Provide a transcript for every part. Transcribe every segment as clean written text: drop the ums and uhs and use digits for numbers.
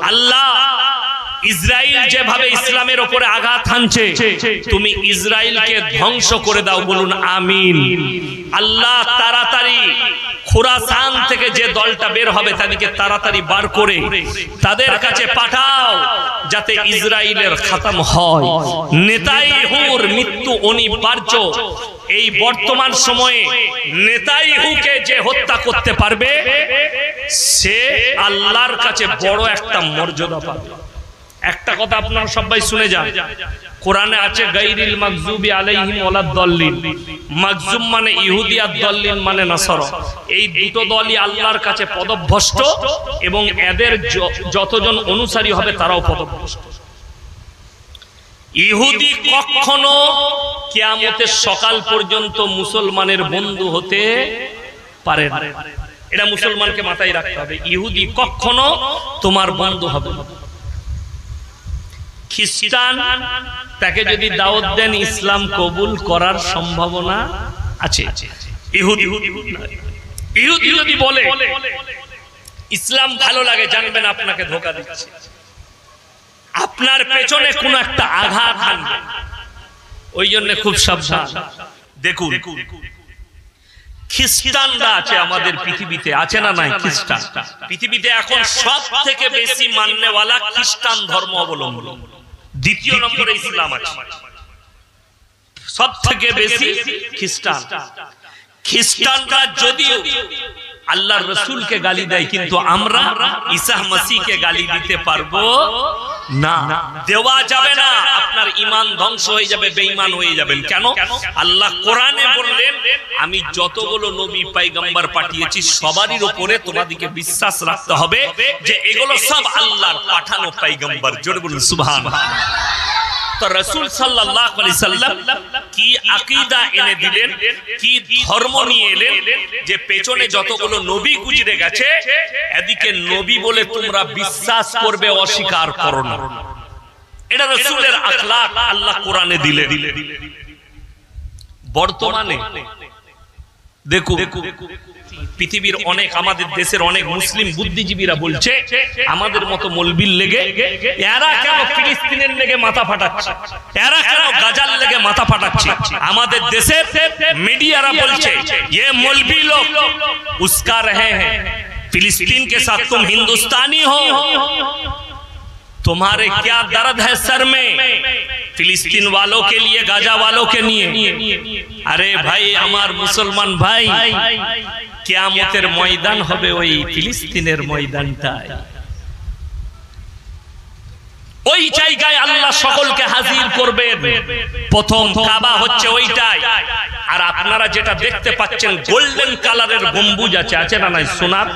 আল্লাহ ইসরাইল যেভাবে ইসলামের উপরে আঘাত হানছে, তুমি ইসরাইলকে ধ্বংস করে দাও, বলুন আমিন। আল্লাহ তাড়াতাড়ি খুরাসান থেকে যে দলটা বের হবে তাদেরকে তাড়াতাড়ি বার করে তাদের কাছে পাঠাও, যাতে ইসরাইলের খতম হয়। নেতাইহুর মৃত্যু অনিবার্য। এই বর্তমান সময়ে নেতাইহুকে যে হত্যা করতে পারবে সে আল্লাহর কাছে বড় একটা মর্যাদা পাবে। একটা কথা আপনারা সবাই শুনে যান, কোরআনে আছে গায়রিল মাগজুবি আলাইহিম ওয়ালাদ-দাল্লিন। মাগজুম মানে ইহুদি আর দাল্লিন মানে নাসারা। এই দুটো দলই আল্লাহর কাছে পদভ্রষ্ট এবং এদের যতজন অনুসারী হবে তারাও পদভ্রষ্ট। ইহুদি কখনো কিয়ামতের সকাল পর্যন্ত মুসলমানের বন্ধু হতে পারে না। এটা মুসলমানকে মাথায় রাখতে হবে। ইহুদি কখনো তোমার বন্ধু হবে না। খ্রিস্টান তাকে যদি দাওয়াত দেন ইসলাম কবুল করার সম্ভাবনা আছে। ইহুদি যদি বলে ইসলাম ভালো লাগে, জানবেন আপনাকে ধোঁকা দিচ্ছে, আপনার পেছনে কোনো একটা আঘাত আনবে। ওই জন্য খুব সাবধান। দেখুন খ্রিস্টানরা আছে আমাদের পৃথিবীতে, আছে না নাই? খ্রিস্টান পৃথিবীতে এখন সব থেকে বেশি মাননেওয়ালা খ্রিস্টান ধর্ম অবলম্বন। দ্বিতীয় নম্বরে ইসলাম আছে, সব থেকে বেশি খ্রিস্টান। খ্রিস্টানরা যদিও আল্লাহর রাসূলকে গালি দেয়, কিন্তু আমরা ঈসা মসিহকে গালি দিতে পারবো না, দেওয়া যাবে না। আপনার ঈমান ধ্বংস হয়ে যাবে, বেঈমান হয়ে যাবেন। কেন? আল্লাহ কোরআনে বললেন আমি যতগুলো নবী পয়গম্বর পাঠিয়েছি সবারই উপরে তোমাদেরকে বিশ্বাস রাখতে হবে যে এগুলো সব আল্লাহর পাঠানো পয়গম্বর। জোরে বলুন সুবহানাল্লাহ। তো রাসূল সাল্লাল্লাহু আলাইহি সাল্লাম কি আকীদা এনে দিলেন, কি ধর্ম নিয়ে এলেন, যে পেছনে যতগুলো নবী গুজরে গেছে এদিকে নবী বলে তোমরা বিশ্বাস করবে, অস্বীকার করো না। এটা রাসূলের আখলাক আল্লাহ কোরআনে দিলেন। বর্তমানে দেখুন পৃথিবীর অনেক, আমাদের দেশের অনেক মুসলিম বুদ্ধিজীবীরা বলছে আমাদের মতো মৌলবীর লেগে এরা কেন ফিলিস্তিনের লেগে মাথা ফাটাচ্ছে, এরা কেন গাজার লেগে মাথা ফাটাচ্ছে। আমাদের দেশের মিডিয়ারা বলছে ये मौलवी लोग उसका रहे हैं, फिलिस्तीन के साथ तुम हिंदुस्तानी हो, तुम्हारे क्या दर्द है सर में फिलिस्तीन वालों के लिए, गाजा वालों के लिए। अरे भाई আমার মুসলমান ভাই, কিয়ামতের ময়দান হবে ওই ফিলিস্তিনের ময়দানটায়। ওই জায়গায় আল্লাহ সকলকে হাজির করবেন। প্রথম কাবা হচ্ছে ওইটাই। আর আপনারা যেটা দেখতে পাচ্ছেন গোল্ডেন কালারের গম্বুজ আছে, আছে না নাই সোনার,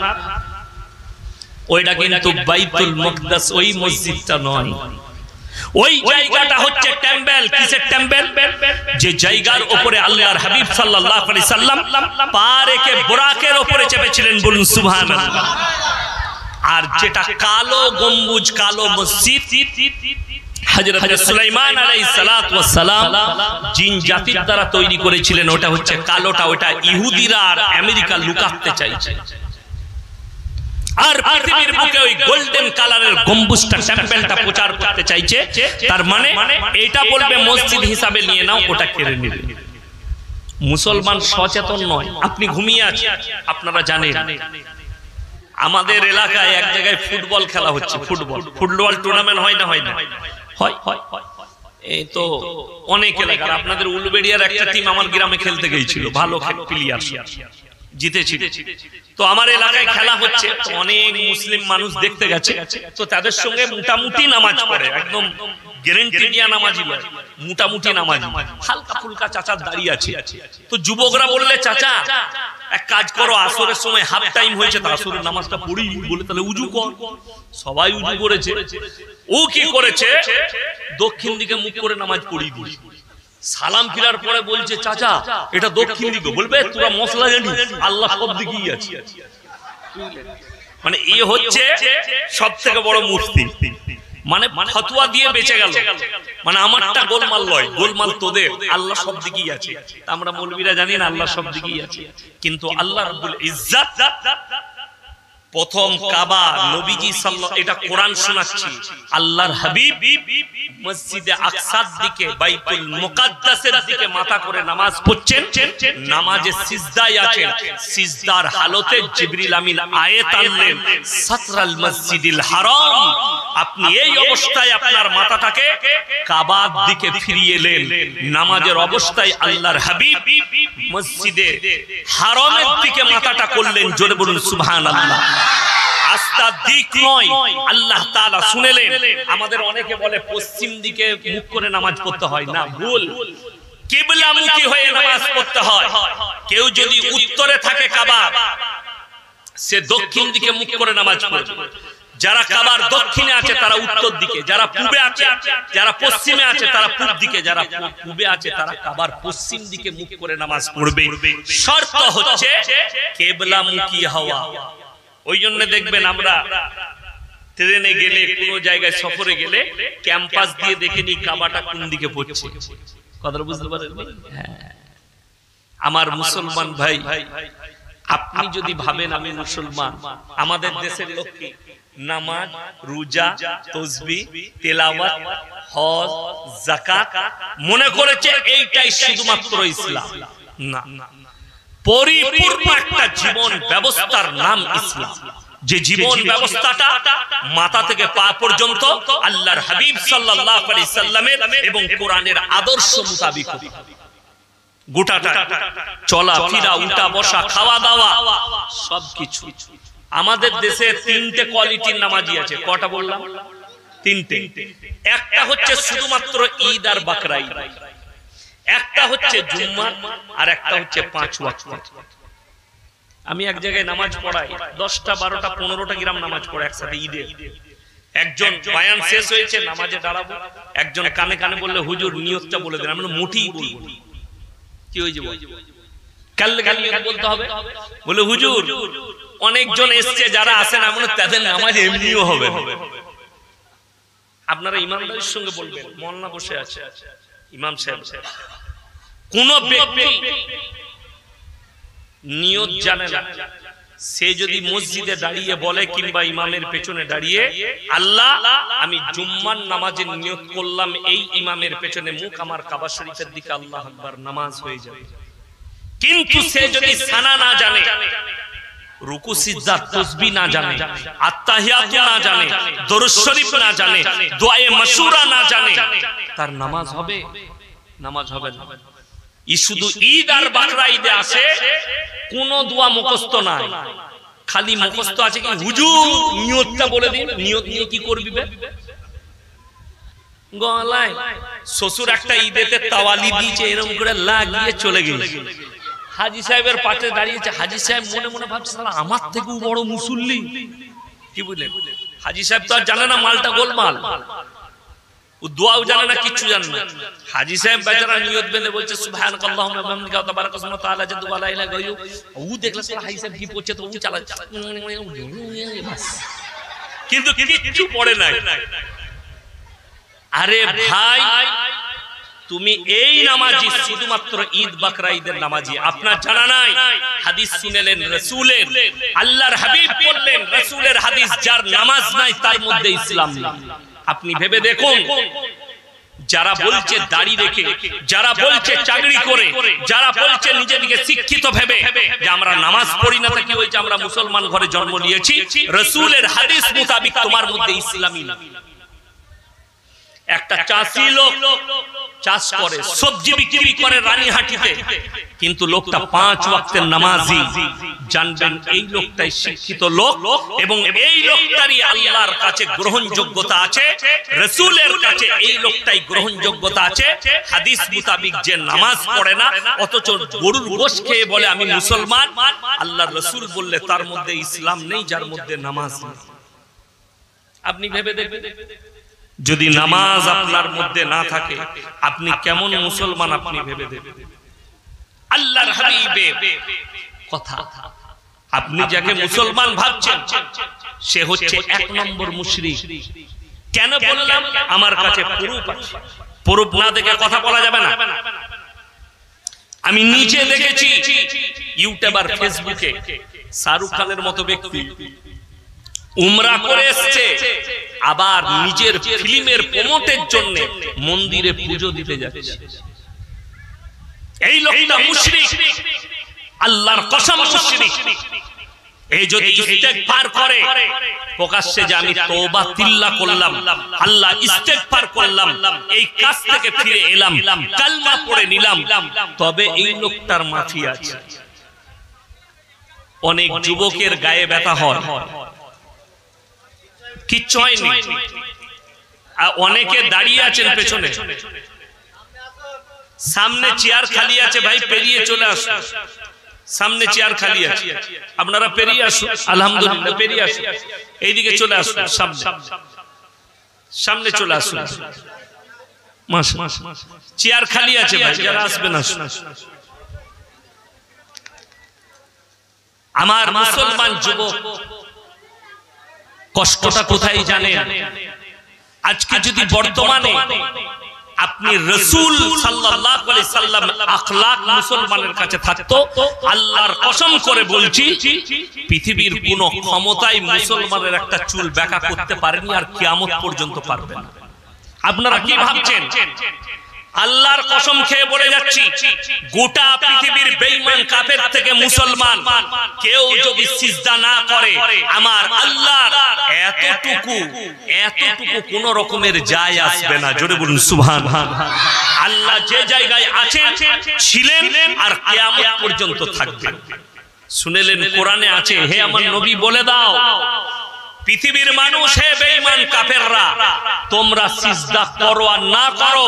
ওইটা কিন্তু বাইতুল মুকদ্দাস, ওই মসজিদটা নয়। ওই জায়গাটা হচ্ছে টেম্পল। কিসের টেম্পল? যে জায়গার উপরে আল্লাহর হাবিব সাল্লাল্লাহু আলাইহি সাল্লাম পা রেখে বুরাকের উপরে চেপেছিলেন, বলুন সুবহানাল্লাহ। আর যেটা কালো গম্বুজ, কালো মসজিদ, হযরত সুলাইমান আলাইহিস সালাতু ওয়াস সালাম জিন জাতির দ্বারা তৈরি করেছিলেন। ওটা হচ্ছে কালোটা, ওটা ইহুদিরা আর আমেরিকা লুকাতে চাইছে। আর পৃথিবীর বুকে ওই গোল্ডেন কালারের গম্বুজটা, টেম্পলটা প্রচার করতে চাইছে। তার মানে এটা বলবে মসজিদ হিসাবে নিয়ে নাও, ওটা কেড়ে নেবে। মুসলমান সচেতন নয়। আপনি ঘুমিয়ে আছেন, আপনারা জানেন আমাদের এলাকায় এক জায়গায় ফুটবল খেলা হচ্ছে। ফুটবল টুর্নামেন্ট হয় না? হয় না? হয়। এই তো অনেক এলাকার, আপনাদের উলুবেড়িয়ার একটা টিম আমার গ্রামে খেলতে গিয়েছিল, ভালো প্লেয়ার, জিতেছিল। তো আমার এলাকায় খেলা হচ্ছে, অনেক মুসলিম মানুষ দেখতে গেছে। তো তাদের সঙ্গে মোটামুটি নামাজ পড়ে, একদম গ্যারান্টি দিয়া নামাজি নয়, মোটামুটি নামাজি, হালকা ফুলকা চাচা দাঁড়িয়ে আছে। তো যুবকরা বললে চাচা এক কাজ করো, আসরের সময় হাফ টাইম হয়েছে, তো আসরের নামাজটা পড়ি, বলে তাহলে উজু কর। সবাই উজু করেছে। ও কি করেছে, দক্ষিণ দিকে মুখ করে নামাজ পড়িয়ে দিয়েছে। সালাম ফিরার পরে বলছে চাচা এটা দক্ষিণ দিকে। বলবে তোরা মশলা জানিস, আল্লাহ সব দিকেই আছে। মানে এই হচ্ছে সব থেকে বড় মুফতি, মানে ফতোয়া দিয়ে বেঁচে গেল। মানে আমারটা গোলমাল লয়, গোলমাল তোদের, আল্লাহ সব দিকেই আছে। আমরা মৌলবীরা জানি না আল্লাহ সব দিকেই আছে, কিন্তু আল্লাহ রাব্বুল ইজ্জাত প্রথম কাবা নবীজি সাল্লাল্লাহু, এটা কোরআন শোনাচ্ছি, আল্লাহর হাবিব মসজিদে আকসার দিকে বাইতুল মুকাদ্দাসের দিকে মাথা করে নামাজ পড়ছেন, নামাজে সিজদায় আছেন, সিজদার হালতে জিবরিল আমিন আয়াত আনলেন, সাতরাল মসজিদিল হারাম, আপনি এই অবস্থায় আপনার মাথাটাকে কাবার দিকে ফিরিয়ে এলেন। নামাজের অবস্থায় আল্লাহর হাবিব মসজিদে হারামের দিকে মাথাটা করলেন, জোরে বলুন সুবহানাল্লাহ। আস্থা দিক নয়, আল্লাহ তাআলা শুনেলেন। আমাদের অনেকে বলে পশ্চিম দিকে মুখ করে নামাজ পড়তে হয়, না, ভুল। কিবলামুখী হয়ে নামাজ পড়তে হয়। কেউ যদি উত্তরে থাকে কাবা, সে দক্ষিণ দিকে মুখ করে নামাজ পড়বে। যারা কাবার দক্ষিণে আছে তারা উত্তর দিকে, যারা পূবে আছে, যারা পশ্চিমে আছে তারা পূব দিকে, যারা পূবে আছে তারা কাবার পশ্চিম দিকে মুখ করে নামাজ পড়বে। শর্ত হচ্ছে কিবলামুখী হওয়া। ওই জন্য দেখবেন আমরা ট্রেনে গেলে, কোন জায়গায় সফরে গেলে ক্যাম্পাস দিয়ে দেখে নি কাবাটা কোন দিকে পড়ছে। কথাটা বুঝতে পারেন? আমার মুসলমান ভাই, আপনি যদি ভাবেন আমি মুসলমান, আমাদের দেশের লোক কি নামাজ, রোজা, তাসবিহ, তেলাওয়াত, হজ, যাকাত মনে করেছে এইটাই শুধুমাত্র ইসলাম। না, পরিপূর্ণ একটা জীবন ব্যবস্থার নাম ইসলাম। যে জীবন ব্যবস্থাটা মাথা থেকে পা পর্যন্ত আল্লাহর হাবিব সাল্লাল্লাহু আলাইহি সাল্লামের এবং কোরআনের আদর্শ মোতাবেক গোটাটা চলা ফিরা, উঠা বসা, খাওয়া দাওয়া সবকিছু। আমাদের দেশে তিনটে কোয়ালিটির নামাজি আছে। কটা বললাম? তিনটে। একটা হচ্ছে শুধুমাত্র ঈদ আর বাকরা ঈদ, একটা হচ্ছে জুম্মা, আর একটা হচ্ছে 5 ওয়াক্ত। আমি এক জায়গায় নামাজ পড়াই, 10টা 12টা 15টা গ্রাম নামাজ পড়ে একসাথে ঈদে। একজন বয়ান শেষ হয়েছে, নামাজে দাঁড়াবো, একজন কানে কানে বললে হুজুর নিয়তটা বলে দেন। আমরা মোটেই বলবো না। কি হয়েছে কালকে কাল নিয়ত বলতে হবে? বলে হুজুর অনেকজন এসছে, যারা আসেন এমন তাদের নামাজ এমনিও হবে। আপনারা ইমানদারির সঙ্গে বলবেন, মোল্লা বসে আছে, ইমাম সাহেব, কোন ব্যক্তি নিয়ত জানে না, সে যদি মসজিদে দাঁড়িয়ে বলে কিংবা ইমামের পেছনে দাঁড়িয়ে, আল্লাহ আমি জুম্মার নামাজে নিয়ত করলাম, এই ইমামের পেছনে মুখ আমার কাবা শরীফের দিকে, আল্লাহু আকবার, নামাজ হয়ে যাবে। কিন্তু সে যদি সানা না জানে, রুকু সিজদা তাসবিহ না জানে, আত্তাহিয়াত না জানে, দরুদ শরীফ না জানে, দোয়ায়ে মাশুরা না জানে, তার নামাজ হবে? নামাজ হবে না। ই শুধু ঈদ আর বাকরা ঈদে আসে, কোন দোয়া মুখস্থ নাই, খালি মুখস্থ আছে কি হুজুর নিয়তটা বলে দিন। নিয়ত নিয়ে কি করবি বে? গলায় শ্বশুর একটা ঈদেতে তাওয়ালি দিয়েছে, এরকম করে লাগিয়ে চলে গেছে। হাজী সাহেবের পাশে দাঁড়িয়েছে, হাজী সাহেব মনে মনে ভাবছে সালা আমার থেকেও বড় মুসল্লি। কি বুঝলেন? হাজী সাহেব তো আর জানে না মালটা গোলমাল, ও দোয়াও জানে না, কিচ্ছু জানে না। হাজী সাহেব বেচারা নিয়ত বেঁধে বলছে সুবহানাকাল্লাহুম্মা ওয়া বিহামদিকা ওয়া তাবারাকাসমু তাআলা জাদ্দু ওয়া লা ইলাহা গায়রু। ও দেখলা সালা হাজী সাহেব কি পড়ছে, তো ও চালাচ্ছে, কিন্তু কিছু পড়ে নাই। আরে ভাই, তুমি এই নামাজি শুধুমাত্র ঈদ বাকরা ঈদের নামাজি, আপনার জানা নাই? হাদিস শুনেলেন রাসূলের, আল্লাহর হাবিব বললেন রাসূলের হাদিস, যার নামাজ নাই তার মধ্যে ইসলাম নেই। আপনি ভেবে দেখুন, যারা বলছে দাড়ি রেখে, যারা বলছে চাকরি করে, যারা বলছে নিজেদেরকে শিক্ষিত ভেবে যে আমরা নামাজ পড়ি না, কি হয়েছে, আমরা মুসলমান ঘরে জন্ম নিয়েছি, রাসূলের হাদিস মোতাবেক তোমার মধ্যে ইসলামই নেই। একটা চাষি লোক চাষ করে, সবজি বিক্রি করে রানীহাটিতে, কিন্তু লোকটা 5 ওয়াক্তের নামাজি। জানবেন এই লোকটাই শিক্ষিত লোক, এবং এই লোকটারই আল্লাহর কাছে গ্রহণযোগ্যতা আছে, রাসূলের কাছে এই লোকটাই গ্রহণযোগ্যতা আছে। হাদিস মোতাবেক যে নামাজ পড়ে না, অথচ গরুর গোশত খেয়ে বলে আমি মুসলমান, আল্লাহর রাসূল বললে তার মধ্যে ইসলাম নেই, যার মধ্যে নামাজ নেই। আপনি ভেবে দেখবেন, যদি নামাজ আপনার মধ্যে না থাকে আপনি কেমন মুসলমান, আপনি ভেবে দেখবেন। আল্লাহর হাবিবের কথা, আপনি যাকে মুসলমান ভাবছেন সে হচ্ছে 1 নম্বর মুশরিক। কেন বললাম? আমার কাছে প্রুফ আছে, প্রুফ না দেখে কথা বলা যাবে না। আমি নিজে দেখেছি ইউটিউবার, ফেসবুকে শাহরুখ খানের মতো ব্যক্তি উমরা করে এসছে, আবার নিজের ফিল্মের প্রমোটের জন্য মন্দিরে পুজো দিতে যাচ্ছে। এই লোকটা মুশরিক, আল্লাহর কসম মুশরিক। এই যদি ইস্তেগফার করে প্রকাশ্যে যে আমি তওবা তিল্লা করলাম, আল্লাহ ইস্তেগফার করলাম, এই কাজ থেকে ফিরে এলাম, কালমা পড়ে নিলাম, তবে এই লোকটার মাফি আছে। অনেক যুবকের গায়ে ব্যথা হয়, কিচ্ছু হয়নি, অনেকে দাঁড়িয়ে আছেন পেছনে, সামনে চেয়ার খালি আছে, ভাই পেরিয়ে চলে আসুন, সামনে চেয়ার খালি আছে, আপনারা পেরিয়ে আসুন, আলহামদুলিল্লাহ পেরিয়ে আসুন, এইদিকে চলে আসুন, সামনে চলে আসুন, চেয়ার খালি আছে ভাই, যারা আসবেন আসুন। আমার মুসলমান যুবক কষ্টটা কোথায় জানেন? আজকে যদি বর্তমানে আপনি রাসূল সাল্লাল্লাহু আলাইহি সাল্লাম আখলাক মুসলমানের কাছে থাকতো, আল্লাহর কসম করে বলছি পৃথিবীর কোন ক্ষমতায় মুসলমানের একটা চুল বেঁকা করতে পারেনি, আর কিয়ামত পর্যন্ত পারবে না। আপনারা কি ভাবছেন? আল্লাহর কসম খেয়ে বলে যাচ্ছি, গোটা পৃথিবীর বেঈমান কাফের থেকে মুসলমান কেউ যদি সিজদা না করে, আমার আল্লাহর এতটুকু কোন রকমের যায় আসবে না। জোরে বলুন সুবহানাল্লাহ। আল্লাহ যে জায়গায় আছেন, ছিলেন, আর কিয়ামত পর্যন্ত থাকবেন। শুনেলেন কোরআনে আছে, হে আমার নবী বলে দাও পৃথিবীর মানুষ, হে বেঈমান কাফেররা, তোমরা সিজদা করো আর না করো,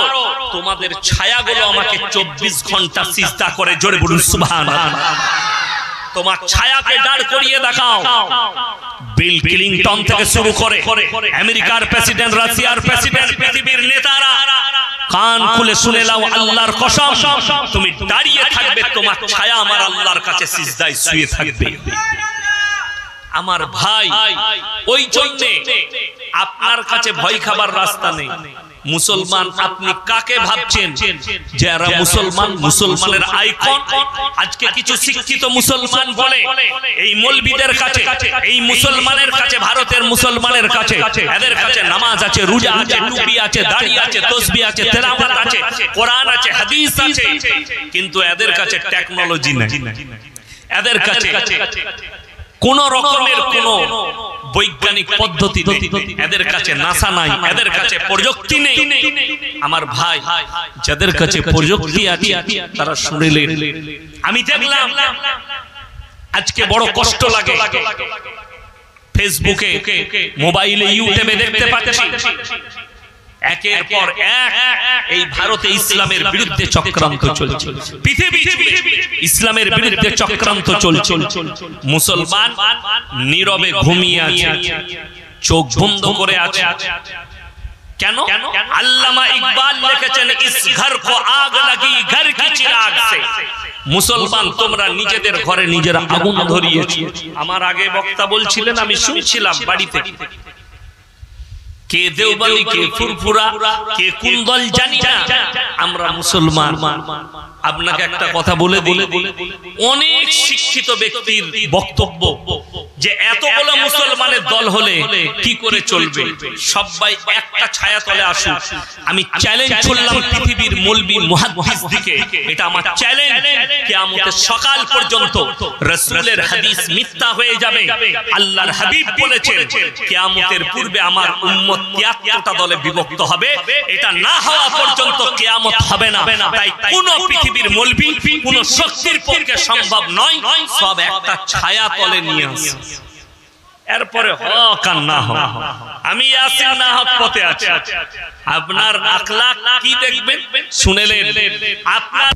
তোমাদের ছায়াগুলো আমাকে 24 ঘন্টা সিজদা করে। জোরে বলুন সুবহানাল্লাহ। তোমার ছায়াকে দাঁড় করিয়ে দেখাও। বিল ক্লিনটন থেকে শুরু করে আমেরিকার প্রেসিডেন্ট, রাশিয়ার প্রেসিডেন্ট, পৃথিবীর নেতারা কান খুলে শুনে নাও, আল্লাহর কসম তুমি দাঁড়িয়ে থাকবে, তোমার ছায়া আমার আল্লাহর কাছে সিজদায় শুয়ে থাকবে। আমার ভাই, ওই জন্য আপনার কাছে ভয় খাবার রাস্তা নেই। মুসলমান আপনি কাকে ভাবছেন? যারা মুসলমান, মুসলমানের আইকন। আজকে কিছু শিক্ষিত মুসলমান বলে এই মৌলবীদের কাছে, এই মুসলমানের কাছে, ভারতের মুসলমানের কাছে, এদের কাছে নামাজ আছে, রোজা আছে, টুপি আছে, দাড়ি আছে, তাসবিহ আছে, তেলাওয়াত আছে, কোরআন আছে, হাদিস আছে, কিন্তু এদের কাছে টেকনোলজি নাই, এদের কাছে কোন রকমের কোন বৈজ্ঞানিক পদ্ধতি নেই, এদের কাছে নাসা নাই, এদের কাছে প্রযুক্তি নেই। আমার ভাই, যাদের কাছে প্রযুক্তি আছে তারা শুনলেন। আমি দেখলাম আজকে বড় কষ্ট লাগে, ফেসবুকে, মোবাইলে, ইউটিউবে দেখতে পাচ্ছি একের পর এক এই ভারতে ইসলামের বিরুদ্ধে চক্রান্ত চলছে, পৃথিবী ইসলামের বিরুদ্ধে চক্রান্ত চলছে। মুসলমান নীরবে ঘুমিয়ে আছে, চোখ বন্ধ করে আছে। কেন? আল্লামা ইকবাল লিখেছেন, ইস ঘর কো আগ লাগি ঘর কি চিরাগ সে। মুসলমান তোমরা নিজেদের ঘরে নিজেরা আগুন ধরিয়েছো। আমার আগে বক্তা বলছিলেন, আমি শুনছিলাম বাড়িতে, কে দেওবন্দি, কে ফুরফুরা, কে কুন্দল জানি না, আমরা মুসলমান। আপনাকে একটা কথা বলে দিই, অনেক শিক্ষিত ব্যক্তির বক্তব্য যে এতগুলো মুসলমানের দল হলে কি করে চলবে, সবাই একটা ছায়া তলে আসুক। আমি চ্যালেঞ্জ করলাম পৃথিবীর মৌলবী মুহাদ্দিসদেরকে, এটা আমার চ্যালেঞ্জ, কিয়ামতের সকাল পর্যন্ত রাসূলের হাদিস মিথ্যা হয়ে যাবে। আল্লাহর হাবিব বলেছেন কিয়ামতের পূর্বে আমার উম্মত 73টা দলে বিভক্ত হবে, এটা না হওয়া পর্যন্ত কিয়ামত হবে না। তাই কোন পৃথিবীর মৌলবী, কোন শক্তির পক্ষে সম্ভব নয়, সব একটা ছায়া তলে নিয়ে আসে। এরপরে হক আর না হক, আমি ইয়াসিন না হক পথে আছি। আপনার আখলাক কি দেখবেন শুনেলেন, আপনার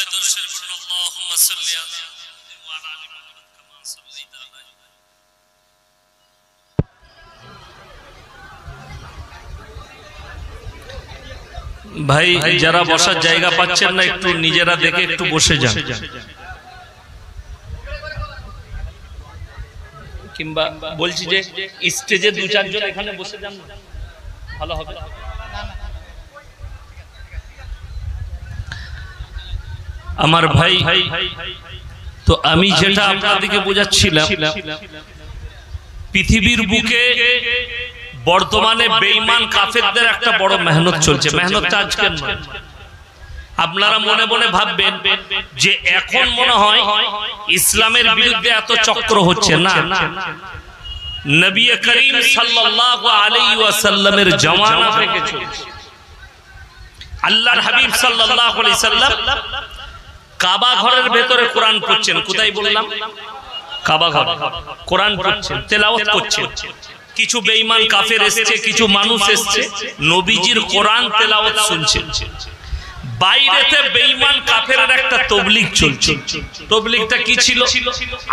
সবাই দরুদ শরীফ পড়ুন আল্লাহুম্মা সাল্লি আলা ওয়া আলা আলি মুহাম্মাদ কামা সাল্লাইতা আলা। ভাই যারা বসার জায়গা পাচ্ছেন না একটু নিজেরা দেখে একটু বসে যান, কিংবা বলছি যে স্টেজে দু চারজন এখানে বসে যান, ভালো হবে। আমার ভাই, তো আমি যেটা আপনাদেরকে বোঝাচ্ছিলাম, পৃথিবীর বুকে বর্তমানে বেঈমান কাফেরদের একটা বড় মেহনত চলছে। মেহনতটা আজকের নয়। আপনারা মনে মনে ভাববেন যে এখন মনে হয় ইসলামের বিরুদ্ধে এত চক্র হচ্ছে। না, নবী করিম সাল্লাল্লাহু আলাইহি ওয়াসাল্লামের জামানা থেকে চলছে। আল্লাহর হাবিব সাল্লাল্লাহু আলাইহি সাল্লাম কাবা ঘরের ভেতরে কোরআন পড়ছেন। কোথায় বললাম? কাবা ঘর। কোরআন পড়ছেন, তেলাওয়াত করছেন। কিছু বেঈমান কাফের এসেছে, কিছু মানুষ এসেছে, নবীজির কোরআন তেলাওয়াত শুনছেন। বাইরেতে বেঈমান কাফেরের একটা তাবলীগ চলছে। তাবলীগটা কি ছিল?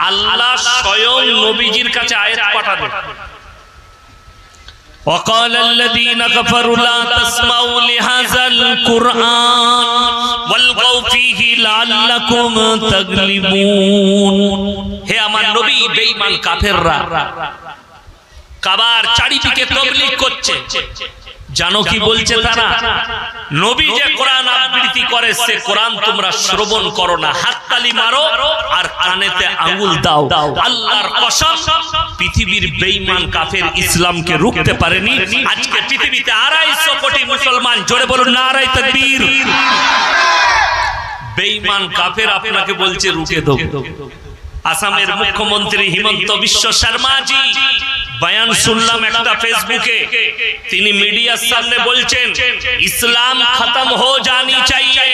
আল্লাহ স্বয়ং নবীজির কাছে আয়াত পাঠালেন, وقال الذين كفروا لا تسمعوا لهذا القرآن والغوا فيه لعلكم تغلبون। হে আমার নবী, বেঈমান কাফেররা কাবার চারিদিকে তাবলীগ করছে। জানো কি বলছে তারা? নবী যে কোরআন আবৃত্তি করে সে কোরআন তোমরা শ্রবণ করো না, হাততালি মারো আর কানেতে আঙ্গুল দাও। আল্লাহর কসম, পৃথিবীর বেঈমান কাফের ইসলামকে রুখতে পারেনি। আজকে পৃথিবীতে 250 কোটি মুসলমান, জোরে বলুন নারায়ে তাকবীর। বেঈমান কাফের আপনাকে বলছে রুখে দাও। আসামের মুখ্যমন্ত্রী হিমন্ত বিশ্ব শর্মাজি বয়ান শুনলাম একটা ফেসবুকে, তিনি মিডিয়ার সামনে বলছেন ইসলাম खत्म हो जानी चाहिए,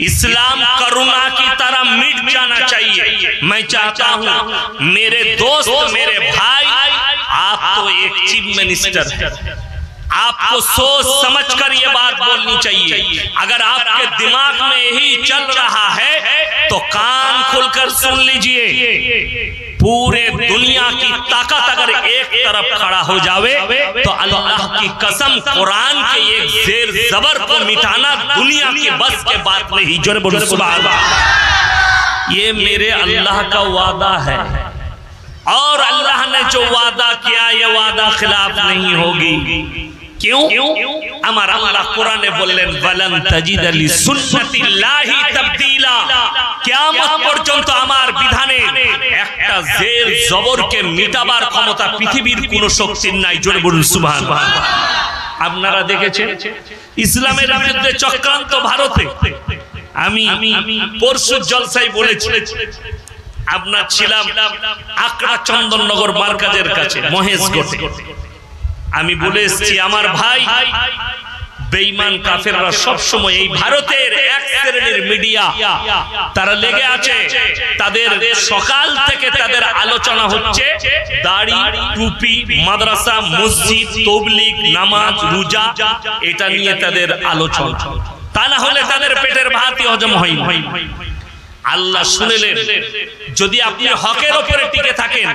इस्लाम करुणा की तरह मिट जाना चाहिए। मैं चाहता हूं मेरे दोस्त, मेरे भाई, आप तो एक चीफ मिनिस्टर हैं, आपको सोच समझ कर ये बात बोलनी चाहिए। अगर आपके दिमाग में यही चल रहा है तो कान खोलकर सुन लीजिए। पूरे दुनिया की ताकत अगर एक तरफ खड़ा हो जावे तो अल्लाह की कसम कुरान के एक जेर जबर को मिटाना दुनिया की बस के बात नहीं। जोरे बोलो सुभान अल्लाह। ये मेरे अल्लाह का वादा है और अल्लाह ने जो वादा किया ये वादा खिलाफ नहीं होगी। क्यों? আমার আল্লাহ কোরআনে বললেন ওয়ালান তাজিদা লিসুন্নাতিল্লাহি তাবদীলা। কিয়ামত পর্যন্ত আমার বিধানে একটা জের জবরকে মিটাবার ক্ষমতা পৃথিবীর কোনো শক্তির নাই। জোরে বলুন সুবহানাল্লাহ। আপনারা দেখেছেন ইসলামের বিরুদ্ধে চক্রান্ত ভারতে। আমি পরশু জলসায় বলেছি, আপনার ছিলাম আকড়া চন্দননগর মার্কাজের কাছে মহেশগড়ে। আমি বলে এসেছি আমার ভাই, বেঈমান কাফেররা সব সময় এই ভারতের এক শ্রেণীর মিডিয়া তারা লেগে আছে, তাদের সকাল থেকে তাদের আলোচনা হচ্ছে দাড়ি, টুপি, মাদ্রাসা, মসজিদ, তাবলীগ, নামাজ, রোজা, এটা নিয়ে তাদের আলোচনা। তা না হলে তাদের পেটের ভাতই হজম হয় না। আল্লাহ শুনলেন, যদি আপনি হকের উপরে টিকে থাকেন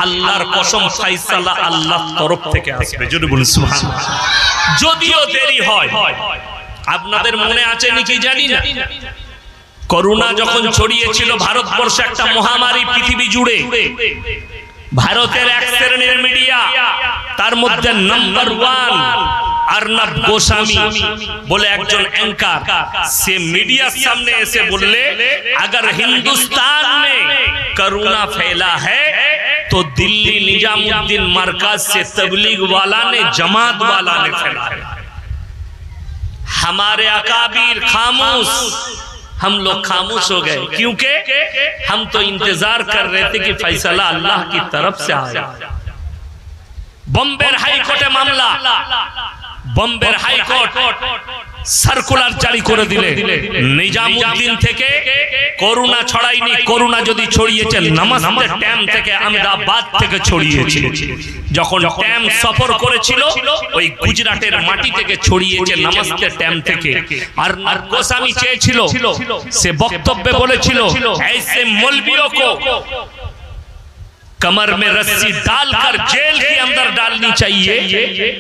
আল্লাহর কসম ফয়সালা আল্লাহর তরফ থেকে আসবে। যদি বলুন সুবহানাল্লাহ। যদিও দেরি হয়। আপনাদের মনে আছে নাকি জানি না, করোনা যখন ছড়িয়েছিল ভারতবর্ষে একটা মহামারী পৃথিবী জুড়ে, ভারতের এক শ্রেণীর মিডিয়া, তার মধ্যে নাম্বার 1 अर्नब गोस्वामी बोले একজন অ্যাঙ্কার, সে মিডিয়ার সামনে এসে বললে अगर हिंदुस्तान में कोरोना फैला है तो दिल्ली निजामुद्दीन मरकज से तबलीग वाला ने, जमात वाला ने फैलाया। हमारे अकाबीर खामोश, हम लोग खामोश हो गए क्योंकि हम तो इंतजार कर रहे थे कि फैसला अल्लाह की तरफ से आए। बॉम्बे हाई कोर्टे मामला, बॉम्बे हाई कोर्ट সার্কুলার জারি করে দিলে নিজামউদ্দিন থেকে করোনা ছড়ায়নি, করোনা যদি ছড়িয়েছে নমস্তে ট্যাম থেকে, আহমেদাবাদ থেকে ছড়িয়েছে। যখন ট্যাম সফর করেছিল ওই গুজরাটের মাটি থেকে ছড়িয়েছে নমস্তে ট্যাম থেকে। আর গোস্বামী চেয়েছিল, সে বক্তব্যে বলেছিল ऐसे मौलवियों को कमर में रस्सी डालकर जेल के अंदर डालनी चाहिए।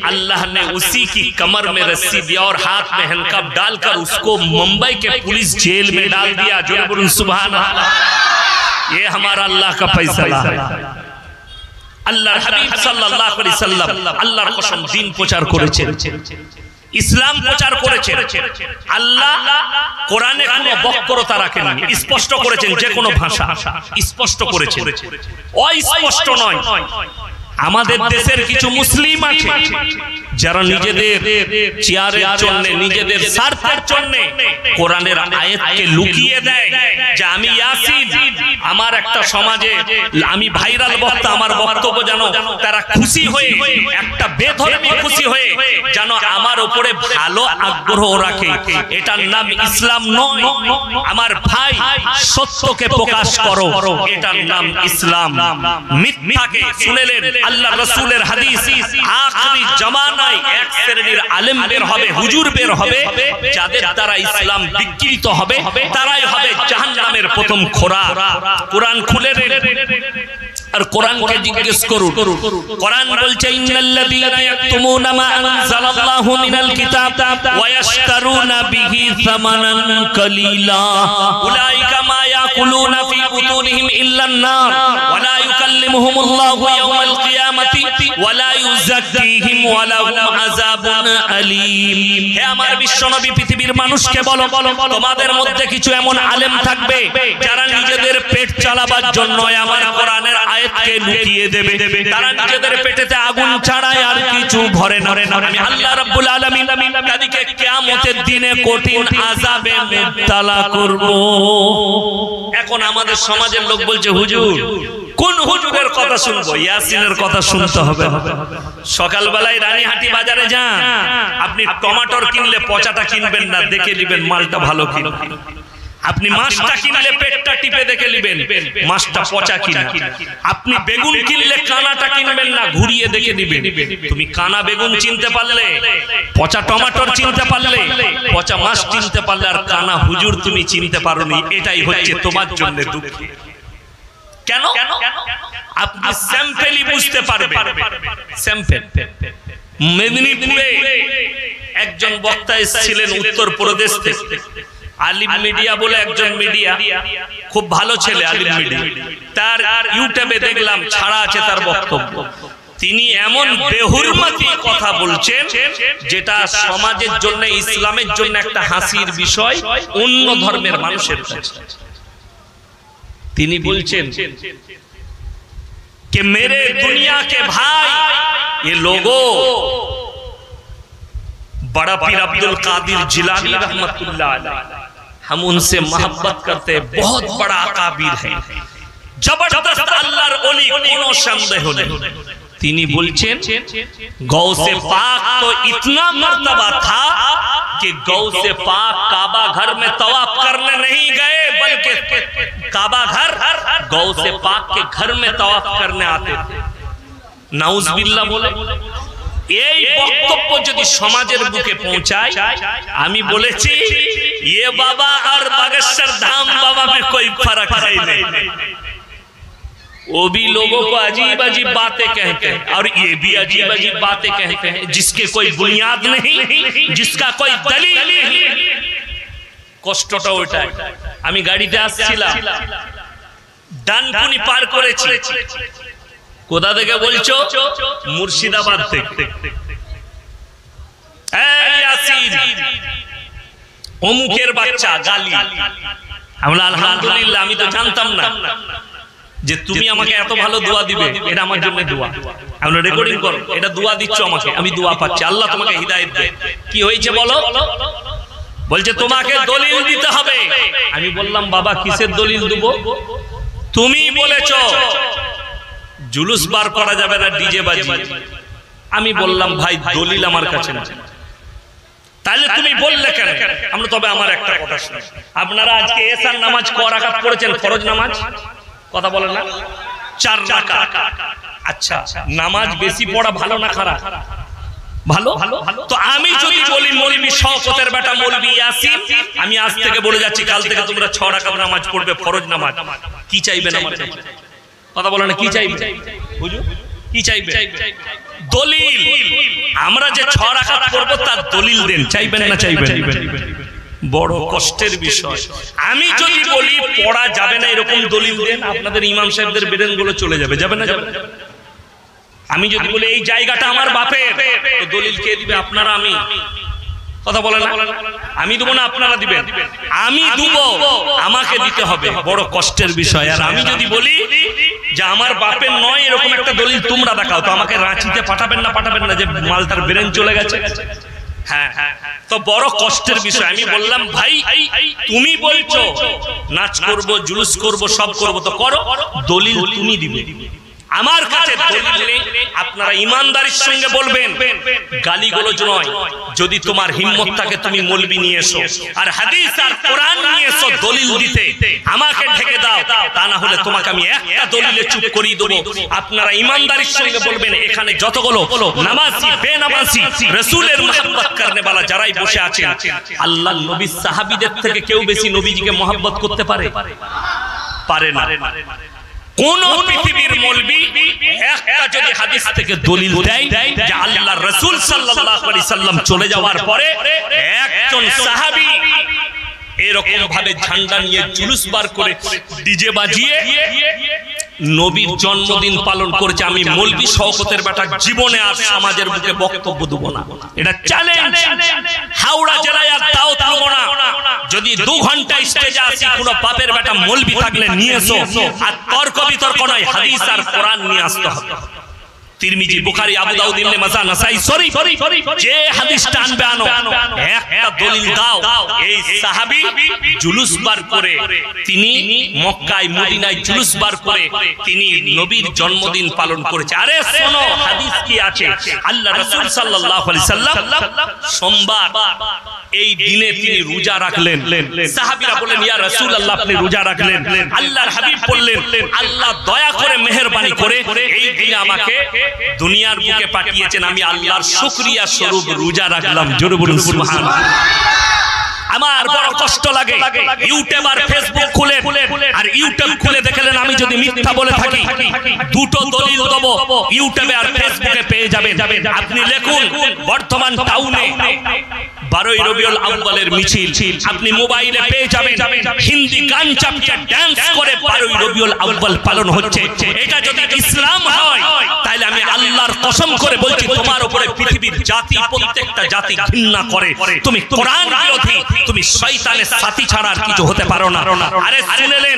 अल्लाह ने उसी की कमर में रस्सी दिया और हाथ में हैंडकफ डालकर उसको मुंबई के पुलिस जेल में डाल दिया। जो बोलूं सुभान अल्लाह, ये हमारा अल्लाह का फैसला है। আল্লাহর হাবিব সাল্লাল্লাহু আলাইহি সাল্লাম আল্লাহর কসম দিন প্রচার করেছেন, ইসলাম প্রচার করেছেন। আল্লাহ কোরআনে কোনো বক্রতা রাখেননি, স্পষ্ট করেছেন। যে কোনো ভাষা স্পষ্ট করেছেন, অস্পষ্ট নয়। আমাদের দেশের কিছু মুসলিম আছে যারা নিজেদের চেয়ারের জন্য, নিজেদের স্বার্থের জন্য কোরআনের আয়াতকে লুকিয়ে দেয়। যে আমি ইয়াসিন, আমার একটা সমাজে আমি ভাইরাল বক্তা, আমার বক্তব্য যেন তারা খুশি হয়ে, একটা বেধর্মী খুশি হয়ে যেন আমার উপরে ভালো আগ্রহ রাখে। এটার নাম ইসলাম নয়। আমার ভাই, সত্যকে প্রকাশ করো, এটার নাম ইসলাম। মিথ্যাকে শুনেলেন আল্লাহ রাসূলের হাদিস, আখিরি জামানায় এক শ্রেণীর আলেম বের হবে, হুজুর বের হবে, যাদের দ্বারা ইসলাম বিকৃত হবে, তারাই হবে জাহান্নামের প্রথম খোরাক। কোরআন খুলে নেন আর কোরআনকে জিজ্ঞেস করুন। কোরআন বলছে ইন্নাল্লাযীনা ইয়াকতুমুনা মা আনজালাল্লাহু মিনাল কিতাব ওয়া ইয়াশতারুনা বিহি সামানান কালীলা উলাইকা মা ইয়াকুলুনা ফি বুতুনিহিম ইল্লান নার ওয়া লা ইউকাল্লিমুহুমুল্লাহু ইয়াওমাল কিয়ামাতি ওয়া লা ইউযাক্কিহিম ওয়া লাহুম আযাবুন আলীম। হে আমার বিশ্বনবী, পৃথিবীর মানুষকে বলো, তোমাদের মধ্যে কিছু এমন আলেম থাকবে যারা নিজেদের পেট চালাবার জন্য আমার কোরআনের আয়াতকে লুকিয়ে দেবে। তারা নিজেদের পেটেতে আগুন ছাড়ায় আর কিছু ভরে না। আমি আল্লাহ রাব্বুল আলামিন তাদেরকে কিয়ামতের দিনে কঠিন আযাবে মুবতালা করব। এখন আমাদের সমাজের লোক বলছে, হুজুর কোন হুজুরের কথা শুনবো? ইয়াসিনের কথা শুনতে হবে। সকালবেলায় রানীহাটি বাজারে যান, আপনি টমেটোর কিনলে পচাটা কিনবেন না, দেখে নেবেন মালটা ভালো কিনা। আপনি মাছটা কিনলে পেটটা টিপে দেখে নেবেন মাছটা পচা কিনা। আপনি বেগুন কিনলে কানাটা কিনবেন না, ঘুরিয়ে দেখে নেবেন। তুমি কানা বেগুন চিনতে পারলে, পচা টমেটোর চিনতে পারলে, পচা মাছ চিনতে পারলে, আর কানা হুজুর তুমি চিনতে পারোনি, এটাই হচ্ছে তোমার জন্য দুঃখ। কেন? আপনি স্যাম্পেলই বুঝতে পারবেন। স্যাম্পেল মেদিনীপুরে একজন বক্তা এসেছিলেন উত্তরপ্রদেশ থেকে, আলিম মিডিয়া বলে একজন মিডিয়া, খুব ভালো ছেলে আলিম মিডিয়া। তার ইউটিউবে দেখলাম ছাড়া আছে তার বক্তব্য। তিনি এমন বেহুরমতি কথা বলছেন যেটা সমাজের জন্য, ইসলামের জন্য একটা হাসির বিষয় অন্য ধর্মের মানুষের কাছে। তিনি বলছেন कि मेरे दुनिया के भाई, ये लोगों, बड़ा पीर अब्दुल कादिर जिलानी रहमतुल्लाह अलैह, हम उनसे मोहब्बत करते हैं, बहुत बड़ा अकाबिर है, जबरदस्त अल्लाहर ओली, कोनो संदेह नहीं। তিনি বলছেন गौसे पाक तो इतना मर्तबा था कि गौसे पाक काबा घर में तवाफ करने नहीं गए, बल्कि काबा घर गौसे पाक के घर में तवाफ करने आते थे। नाउजुबिल्लाह बोले। এই বক্তব্য যদি সমাজের বুকে পৌঁছায়, আমি বলেছি ये बाबा और बागेश्वर धाम बाबा में कोई फर्क है नहीं। वो भी लोगों को अजीब अजीब बातें कहते हैं और ये भी अजीब अजीब बातें कहते हैं जिसके कोई बुनियाद नहीं, जिसका कोई दलील नहीं। কষ্টটা ওইটাই। আমি গাড়িতে আসছিলাম, ডানকুনি পার করেছি। কোথা থেকে বলছো? মুর্শিদাবাদ থেকে। এই ইয়াসিন, অমুকের বাচ্চা, গালি। আমরা আলহামদুলিল্লাহ, আমি তো জানতাম না যে তুমি আমাকে এত ভালো দোয়া দিবে, এটা আমার জন্য দোয়া। আমরা রেকর্ডিং করো, এটা দোয়া দিচ্ছ আমাকে, আমি দোয়া পাচ্ছি, আল্লাহ তোমাকে হিদায়াত দেয়। কি হয়েছে বলো? বলছে তোমাকে দলিল দিতে হবে। আমি বললাম বাবা কিসের দলিল দেব? তুমি বলেছো জুলুস বার করা যাবে না ডিজে বাজিয়ে। আমি বললাম ভাই দলিল আমার কাছে না। তাহলে তুমি বললে কেন? আমরা তবে আমার একটা কথা শুনি, আপনারা আজকে এশার নামাজ ক রাকাত পড়েছেন? ফরজ নামাজ কথা বলেন না, 4 রাকাত। আচ্ছা, নামাজ বেশি পড়া ভালো না খারাপ? ভালো। তো আমি যদি বলি মৌলভী শওকতের বেটা মৌলভী ইয়াসিন, আমি আজ থেকে বলে যাচ্ছি কাল থেকে তোমরা 6 রাকাত নামাজ পড়বে, ফরজ নামাজ। কি চাইবেন আমার কাছে? কথা বলেন না, কি চাইবে? বুঝো কি চাইবে? দলিল। আমরা যে 6 রাকাত পড়ব তার দলিল দেন, চাইবেন না চাইবেন? বড় কষ্টের বিষয়। আমি যদি বলি পড়া যাবে না এরকম দলিল দেন, আপনাদের ইমাম সাহেবদের ব্রেন গুলো চলে যাবে, যাবে না? যাবে। আমি যদি বলি এই জায়গাটা আমার বাপের, তো দলিল কে দিবে? আপনারা? আমি? কথা বলেন না, আমি দেবো না আপনারা দিবেন? আমি দেবো, আমাকে দিতে হবে, বড় কষ্টের বিষয়। আর আমি যদি বলি যে আমার বাপের নয় এরকম একটা দলিল তোমরা দেখাও, তো আমাকে রাঁচিতে পাঠাবেন না? পাঠাবেন না, যে মালটার ব্রেন চলে গেছে। হ্যাঁ, তো বড় কষ্টের বিষয়। আমি বললাম ভাই তুমি বলছো নাচ করব, জুলুস করব, সব করব, তো করো, দলিল তুমি দিবে। আমার কাছে দলিল নেই। আপনারা ইমানদারির সঙ্গে বলবেন, গালিগালাজ নয়। যদি তোমার হিম্মত থাকে তুমি মৌলবি নিয়ে এসো, আর হাদিস আর কোরআন নিয়ে এসো দলিল দিতে, আমাকে ঢেকে দাও। তা না হলে তোমাকে আমি একটা দলিলে চুপ করিয়ে দেবো। আপনারা ইমানদারির সঙ্গে বলবেন, এখানে যতগুলো নামাজি বেনামাজি রাসূলের মহব্বত করনে वाला যারাই বসে আছেন, আল্লাহর নবী সাহাবীদের থেকে কেউ বেশি নবীজিকে মহব্বত করতে পারে? পারে না। কোন পৃথিবীর মৌলবি একটা যদি হাদিস থেকে দলিল দেয় যে আল্লাহর রাসূল সাল্লাল্লাহু আলাইহি সাল্লাম চলে যাওয়ার পরে একজন সাহাবী এরকম ভাবে ঝান্ডা নিয়ে জুলুস বার করে ডিজে বাজিয়ে নবীর জন্মদিন পালন করেছে, আমি মৌলবি শওকতের বেটা জীবনে আর সমাজের বুকে বক্তব্য দেব না। এটা চ্যালেঞ্জ। হাওড়া জেলায় আর দাওয়াত দেব না। যদি 2 ঘন্টা স্টেজে আসি, কোন বাপের বেটা মৌলবি থাকলে নিয়ে এসো, আর তর্ক বিতর্ক নয়, হাদিস আর কোরআন নিয়ে আসতে হবে। তিরমিজি, বুখারী, আবু দাউদ, ইবনে মাজাহ, নাসাই, সরি যে হাদিসটা আনবে আনো, একটা দলিল দাও। এই সাহাবী জুলুস বার করে, তিনি মক্কায় মদিনায় জুলুস বার করে তিনি নবীর জন্মদিন পালন করেছে। আরে শোনো হাদিস কি আছে? আল্লাহ রাসূল সাল্লাল্লাহু আলাইহি সাল্লাম সোমবার এই দিনে তিনি রোজা রাখলেন। সাহাবীরা বললেন, ইয়া রাসূলুল্লাহ আপনি রোজা রাখলেন। আল্লাহর হাবিব বললেন, আল্লাহ দয়া করে মেহেরবানি করে এই দিনে আমাকে দুনিয়ার বুকে পাঠিয়েছেন, আমি আল্লাহর শুকরিয়া স্বরূপ রোজা রাখলাম। জোরে বলুন সুবহানাল্লাহ। আমার বড় কষ্ট লাগে, ইউটিউব আর ফেসবুক খুলে, আর ইউটিউব খুলে দেখলেন আমি যদি মিথ্যা বলে থাকি, দুটো দলিল দেব, ইউটিউবে আর ফেসবুকে পেয়ে যাবেন। আপনি লিখুন বর্তমান টাউনে 12ই রবিউল আউয়ালের মিছিল, আপনি মোবাইলে পেয়ে যাবেন। হিন্দি গান চাপিয়ে ডান্স করে 12ই রবিউল আউয়াল পালন হচ্ছে। এটা যদি ইসলাম হয়, তাহলে আমি আল্লাহর কসম করে বলছি, তোমার উপরে পৃথিবীর জাতি, প্রত্যেকটা জাতি ঘৃণা করে। তুমি কোরআন বিরোধী, তুমি শয়তানের সাথী ছাড়া আর কিছু হতে পারো না। আরে শুনলেন,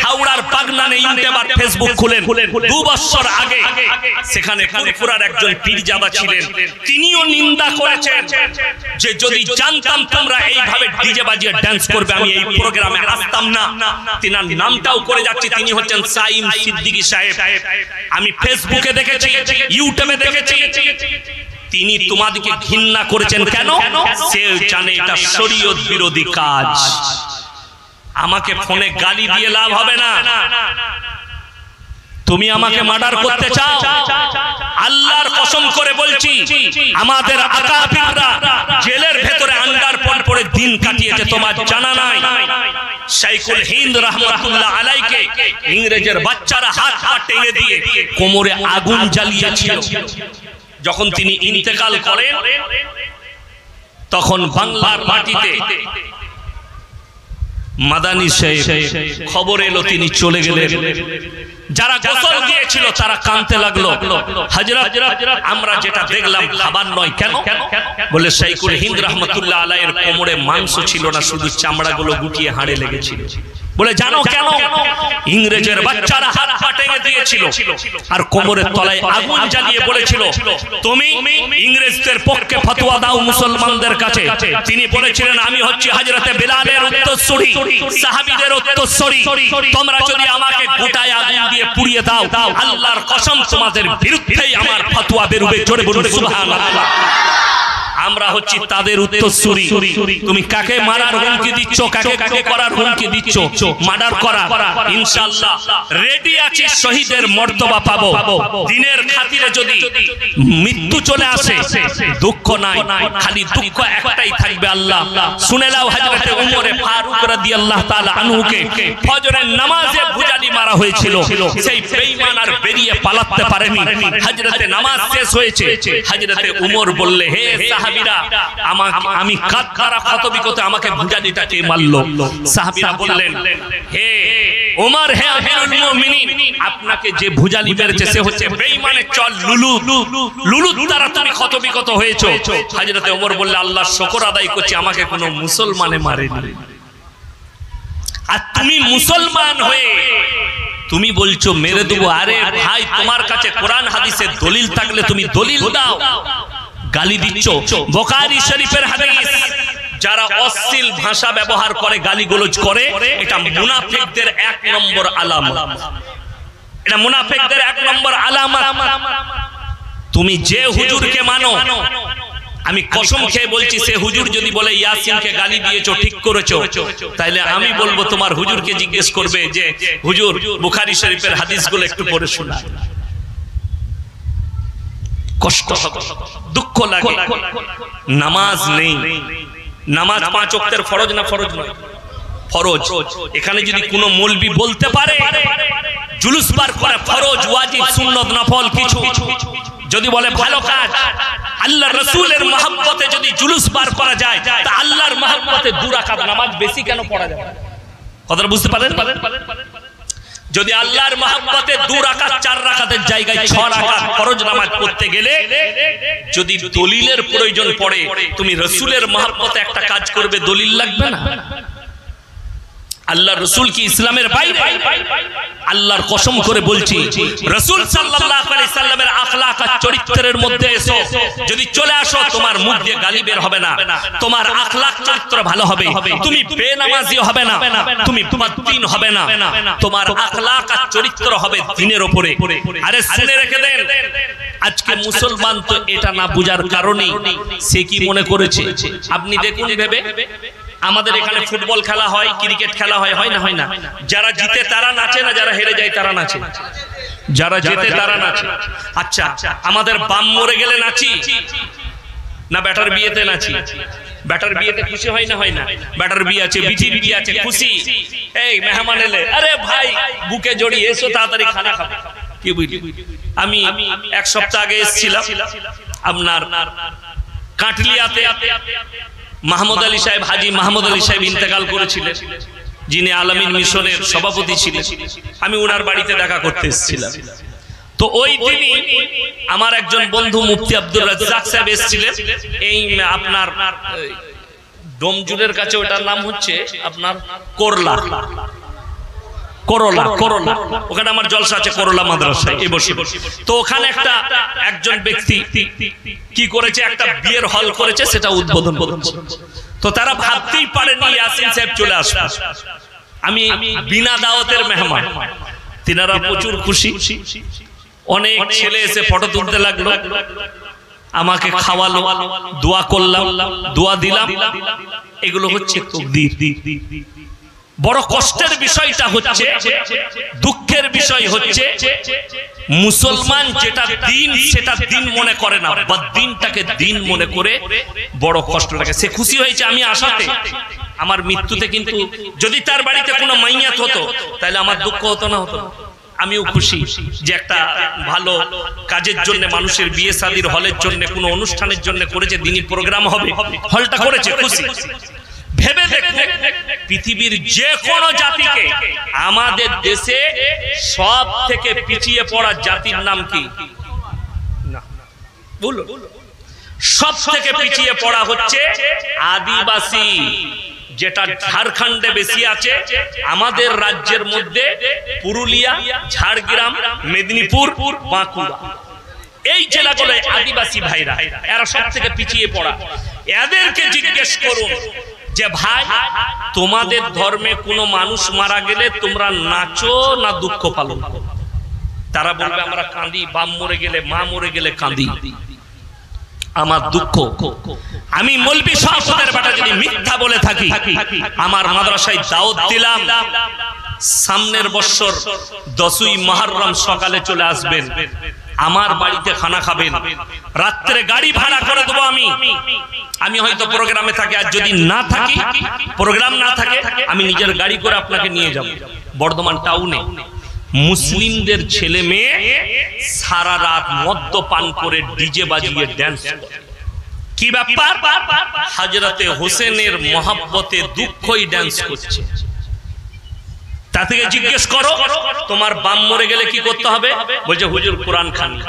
হাওড়ার বাগনানে ইউটিউব আর ফেসবুক খুলেন, 2 বছর আগে সেখানে ফুরফুরার একজন পীরজাদা ছিলেন, তিনিও নিন্দা করেছেন যে যদি জানতাম তোমরা এইভাবে ডিজে বাজিয়ে ডান্স করবে আমি এই প্রোগ্রামে আসতাম না। তিনার নামটাও করে যাচ্ছি, তিনি হচ্ছেন সাইম সিদ্দিকী সাহেব। আমি ফেসবুকে দেখেছি, ইউটিউবে দেখেছি, তিনি তোমাদেরকে ঘৃণা করেছেন। কেন? সে জানে এটা শরীয়ত বিরোধী কাজ। আমাকে ফোনে গালি দিয়ে লাভ হবে না। তুমি আমাকে মার্ডার করতে চাও? আল্লাহর কসম করে বলছি, আমাদের আকাবিররা জেলের ভেতরে আন্ডারপন পরে দিন কাটিয়েছে, তোমার জানা নাই? শাইখুল হিন্দ রাহমাতুল্লাহ আলাইকে ইংরেজের বাচ্চারা হাত পা টেনে দিয়ে কোমরে আগুন জ্বালিয়েছিল। যখন তিনি ইন্তেকাল করেন, তখন বাংলার মাটিতে মাদানী সাহেব খবর এলো তিনি চলে গেলেন। যারা গোসল দিয়েছিল তারা কাঁদতে লাগলো, হযরত আমরা যেটা দেখলাম খাবার নয়। কেন? বলে শাইখুল হিন্দ রাহমাতুল্লাহ আলাইহির কোমরে মাংস ছিল না, শুধু চামড়াগুলো গুটিয়ে হাড়ে লেগেছিল। বলে জানো কেন? ইংরেজের বাচ্চারা হাত পা টেনে দিয়েছিল আর কোমরের তলায় আগুন জ্বালিয়ে বলেছিল, তুমি ইংরেজদের পক্ষে ফতোয়া দাও মুসলমানদের কাছে। তিনি বলেছিলেন, আমি হচ্ছি হযরতে বেলালের উত্তরসূরি, সাহাবীদের উত্তরসূরি। তোমরা যদি আমাকে গোটায় আগুন দিয়ে পুড়িয়ে দাও, আল্লাহর কসম তোমাদের বিরুদ্ধেই আমার ফতোয়া বেরোবে। জোরে বলুন সুবহানাল্লাহ। আমরা হচ্ছি তাদের উত্তরসূরি। তুমি কাকে মারার হুমকি দিচ্ছ, কাকে কাকে করার হুমকি দিচ্ছ, মার্ডার করা, ইনশাআল্লাহ রেডি আছি, শহীদের মর্তবা পাবো। দিনের খাতিরে যদি মৃত্যু চলে আসে দুঃখ নাই, খালি দুঃখ একটাই থাকবে, আল্লাহ শুনে নাও হযরতে উমরে ফারুক রাদিয়াল্লাহু তাআলা আনহুকে ফজরের নামাজে ভুজালি মারা হয়েছিল, সেই বেঈমান আর বেরিয়ে পালাতে পারেনি। হযরতে নামাজ শেষ হয়েছে, হযরতে উমর বললে, হে সাহাবীরা, আমি কাতরা খতবিকতে আমাকে ভুজালিটা কে মারলো? সাহাবীরা বললেন, হে ওমর, হে আমিরুল মুমিনিন, আপনাকে যে ভুজালি মেরেছে সে হচ্ছে বেঈমানের চল লুলুত দ্বারা তুমি খতবিকত হয়েছো। হযরতে ওমর বললে, আল্লাহ শুকর আদায় করছি আমাকে কোনো মুসলমানে মারেনি, আর তুমি মুসলমান হয়ে তুমি বলছো মেরে দেবো। আরে ভাই, তোমার কাছে কোরআন হাদিসের দলিল থাকলে তুমি দলিল দাও, গালি দিচ্ছ। বুখারী শরীফের হাদিস, যারা অশ্লীল ভাষা ব্যবহার করে, গালিগালাজ করে, এটা মুনাফিকদের এক নম্বর আলামত। এটা মুনাফিকদের এক নম্বর আলামত। তুমি যে হুজুরকে মানো, আমি কসম খেয়ে বলছি, সে হুজুর যদি বলে ইয়াসিনকে গালি দিয়েছো, ঠিক করেছো, তাইলে আমি বলবো তোমার হুজুরকে জিজ্ঞেস করবে যে হুজুর বুখারী শরীফের হাদিসগুলো একটু পড়ে শোনা। কষ্ট হবে, দুঃখ লাগে। নামাজ নেই, নামাজ 5 ওয়াক্তের ফরজ না ফরজ নয়? ফরজ। এখানে যদি কোনো মৌলবি বলতে পারে জুলুস বার করে ফরজ, ওয়াজিব, সুন্নাত, নফল কিছু যদি বলে ভালো কাজ, আল্লাহর রাসূলের মহব্বতে যদি জুলুস বার করা যায়, তা আল্লাহর মহব্বতে 2 রাকাত নামাজ বেশি কেন পড়া যাবে? কথাটা বুঝতে পারেন? যদি আল্লাহর মহব্বতে 2 রাকাত 4 রাকাতের জায়গায় 6 রাকাত ফরজ নামাজ পড়তে গেলে যদি দলিলের প্রয়োজন পড়ে, তুমি রাসূলের মহব্বতে একটা কাজ করবে, দলিল লাগবে না? আল্লাহর রাসূল কি ইসলামের বাইরে? আল্লাহর কসম করে বলছি, রাসূল সাল্লাল্লাহু আলাইহি সাল্লামের আখলাক আর চরিত্রের মধ্যে এসো, যদি চলে আসো, তোমার মুখ দিয়ে গালি বের হবে না, তোমার আখলাক চরিত্র ভালো হবে, তুমি বেনামাজি হবে না, তুমি বদদিন হবে না, তোমার আখলাক আর চরিত্র হবে দ্বীনের উপরে। আরে শুনে রেখে দেন, আজকে মুসলমান তো এটা না বুঝার কারণে সে কি মনে করেছে, আপনি দেখুন ভেবে, আমাদের এখানে ফুটবল খেলা হয়, ক্রিকেট খেলা হয়, হয় না? হয় না? যারা জিতে তারা নাচে না, যারা হেরে যায় তারা নাচে? যারা জিতে তারা নাচে। আচ্ছা, আমাদের বাম মরে গেলে নাচি না ব্যাটার বিয়েতে নাচি? ব্যাটার বিয়েতে খুশি হয় না? হয় না? ব্যাটার বিয়ে আছে, বিটির বিয়ে আছে, খুশি, এই মেহমান এলে, আরে ভাই বুকে জড়িয়ে এসো, তাড়াতাড়ি খানা খাবে। কি বুঝলি? আমি 1 সপ্তাহ আগে এসেছিলাম আপনার কাটলিয়াতে। মাহমুদ আলী সাহেব, হাজী মাহমুদ আলী সাহেব ইন্তেকাল করেছিলেন, যিনি আলামিন মিশনের সভাপতি ছিলেন। আমি ওনার বাড়িতে দেখা করতে এসেছিলাম। তো ওই দিনই আমার একজন বন্ধু মুফতি আব্দুর রাজ্জাক সাহেব এসেছিলেন। এই আপনার ডোমজুরের কাছে, ওটার নাম হচ্ছে আপনার করলা, ওখানে আমার জলসা আছে, করলা মাদ্রাসায় এই বসে। তো ওখানে একজন ব্যক্তি কি করেছে, একটা বিয়ের হল করেছে, সেটা উদ্বোধন করেছে। তো তারা ভাবতেই পারেনি ইয়াসিন সাহেব চলে আসবে। আমি বিনা দাওয়াতের মেহমান, তিনারা প্রচুর খুশি। অনেক ছেলে এসে ফটো তুলতে লাগলো, আমাকে খাওয়ালো, দোয়া করলাম, দোয়া দিলাম। এগুলো হচ্ছে তাকদীর। বড় কষ্টের বিষয়টা হচ্ছে, দুঃখের বিষয় হচ্ছে, মুসলমান যেটা দিন সেটা দিন মনে করে না, বা দিনটাকে দিন মনে করে বড় কষ্ট লাগে। সে খুশি হয়েছে আমি আসাতে, আমার মৃত্যুতে, কিন্তু যদি তার বাড়িতে কোনো মাইয়াত হতো তাহলে আমার দুঃখ হতো না? হতো। আমিও খুশি যে একটা ভালো কাজের জন্য, মানুষের বিয়ে শাদীর হলের জন্য, কোনো অনুষ্ঠানের জন্য করেছে, দিনী প্রোগ্রাম হবে, হলটা করেছে, খুশি। ভেবে দেখুন, পৃথিবীর যে কোনো জাতিকে, আমাদের দেশে সব থেকে পিছিয়ে পড়া জাতির নাম কি? বলো। সব থেকে পিছিয়ে পড়া হচ্ছে আদিবাসী, যেটা ঝাড়খণ্ডে বেশি আছে। আমাদের রাজ্যের মধ্যে পুরুলিয়া, ঝাড়গ্রাম, মেদিনীপুর, বাঁকুড়া, এই জেলাগুলো আদিবাসী ভাইরা, এরা সব থেকে পিছিয়ে পড়া। এদেরকে জিজ্ঞেস করুন যে ভাই, তোমাদের ধর্মে কোনো মানুষ মারা গেলে তোমরা নাচো না দুঃখ পালন করো? তারা বলবে আমরা কাঁদি, বাপ মরে গেলে, মা মরে গেলে কাঁদি। আমার দুঃখ, আমি মৌলবি শওকতের বেটা যদি মিথ্যা বলে থাকি, আমার মাদ্রাসায় দাওয়াত দিলাম, সামনের বছর 10ই মুহররম সকালে চলে আসবেন, আমার বাড়িতে খানা খাবেন, রাত্রে গাড়ি ভাড়া করে দেবো আমি হয়তো প্রোগ্রামে থাকি, আর যদি না থাকি, প্রোগ্রাম না থাকে, আমি নিজের গাড়ি করে আপনাকে নিয়ে যাব। বর্ধমান টাউনে মুসলিমদের ছেলে মেয়ে সারা রাত মদ্যপান করে ডিজে বাজিয়ে ড্যান্স করে। কি ব্যাপার? হযরতে হোসেনের মহব্বতে দুঃখই ড্যান্স করছে। তা থেকে জিজ্ঞেস করো, তোমার বাম মরে গেলে কি করতে হবে? বলছে হুজুর কোরআন খানি।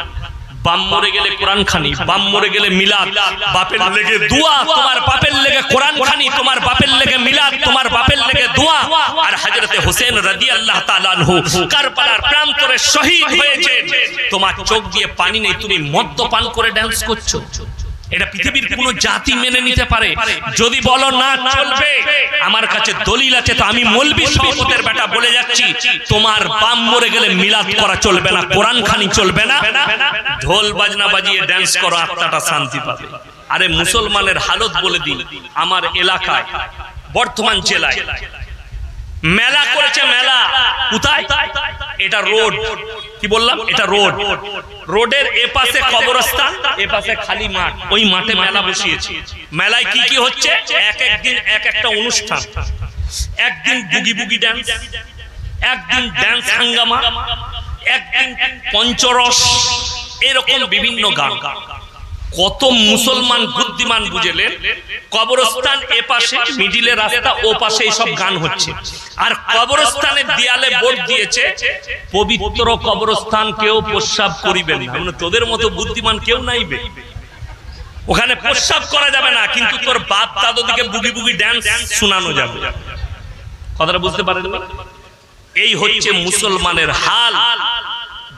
বাম মরে গেলে কোরআন খানি, বাম মরে গেলে মিলাদ, বাপের লেগে দোয়া, তোমার বাপের লেগে কোরআন খানি, তোমার বাপের লেগে মিলাদ, তোমার বাপের লেগে দোয়া। আর হযরতে হোসেন রাদিয়াল্লাহু তাআলা আনহু কারবালার প্রান্তরে শহীদ হয়েছেন, তোমার চোখ দিয়ে পানি নেই, তুমি মদ্যপান করে ডান্স করছো। এটা পৃথিবীর কোন জাতি মেনে নিতে পারে? যদি বলো না চলবে, আমার কাছে দলিল আছে। তো আমি মৌলবি শওকতের বেটা বলে যাচ্ছি, তোমার বাম মরে গেলে মিলাদ করা চলবে না, কোরআন খানি চলবে না, ঢোল বাজনা বাজিয়ে ডান্স করো, আত্মাটা শান্তি পাবে। আরে মুসলমানের হালত বলে দিন, আমার এলাকায় বর্ধমান জেলায় মেলা করেছে। মেলা কোথায়? এটা রোড, কি বললাম, এটা রোড। রোডের এপাশে কবরস্থান, এপাশে খালি মাঠ, ওই মাঠে মেলা বসিয়েছে। মেলায় কি কি হচ্ছে? এক একদিন এক একটা অনুষ্ঠান। একদিন বুগি বুগি ডান্স, একদিন ডান্স হাঙ্গামা, একদিন পঞ্চরস, এরকম বিভিন্ন গান। কত মুসলমান বুদ্ধিমান বুঝলেন, কবরস্থান এপাশে, মিডিলে রাস্তা ও পাশে সব গান হচ্ছে। আর কবরস্থানের দেয়ালে বোর্ড দিয়েছে, পবিত্র কবরস্থান কেউ প্রস্রাব করিবেন না। মানে তোদের মতো বুদ্ধিমান কেউ নাইবে, ওখানে প্রস্রাব করা যাবে না, কিন্তু তোর বাপ দাদুদিকে বুগি বুগি ডান্স শোনানো যাবে। কথাটা বুঝতে পারেন? এই হচ্ছে মুসলমানের হাল,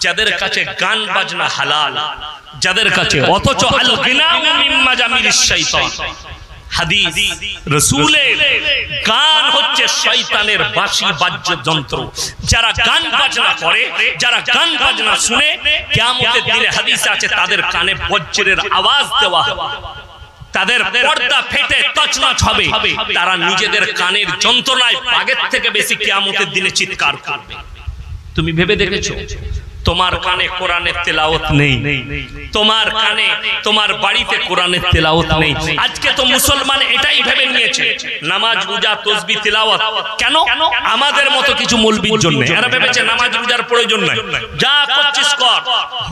যাদের কাছে গান বাজনা হালাল, যাদের কাছে, অথচ আল গিনাউ মিন মাজামিরিশ শাইতান। হাদিস রাসূলের গান হচ্ছে শয়তানের বাঁশি বাদ্য যন্ত্র। যারা গান বাজনা করে, যারা গান বাজনা শুনে, কিয়ামতের দিনে হাদিসে আছে তাদের কানে বজ্রের আওয়াজ দেওয়া হবে, তাদের পর্দা ফেটে তছনছ হবে, তারা নিজেদের কানের যন্ত্রণায় বাগের থেকে বেশি কিয়ামতের দিনে চিৎকার করবে। তুমি ভেবে দেখেছো? তোমার কানে কোরআনের তেলাওয়াত নেই, তোমার কানে, তোমার বাড়িতে কোরআনের তেলাওয়াত নেই। আজকে তো মুসলমান এটাই ভেবে নিয়েছে নামাজ রোজা তাসবিহ তেলাওয়াত। কেন? আমাদের মতো কিছু মৌলবীর জন্য। এরা ভেবেছে নামাজ রোজার প্রয়োজন নাই, যা করছিস কর,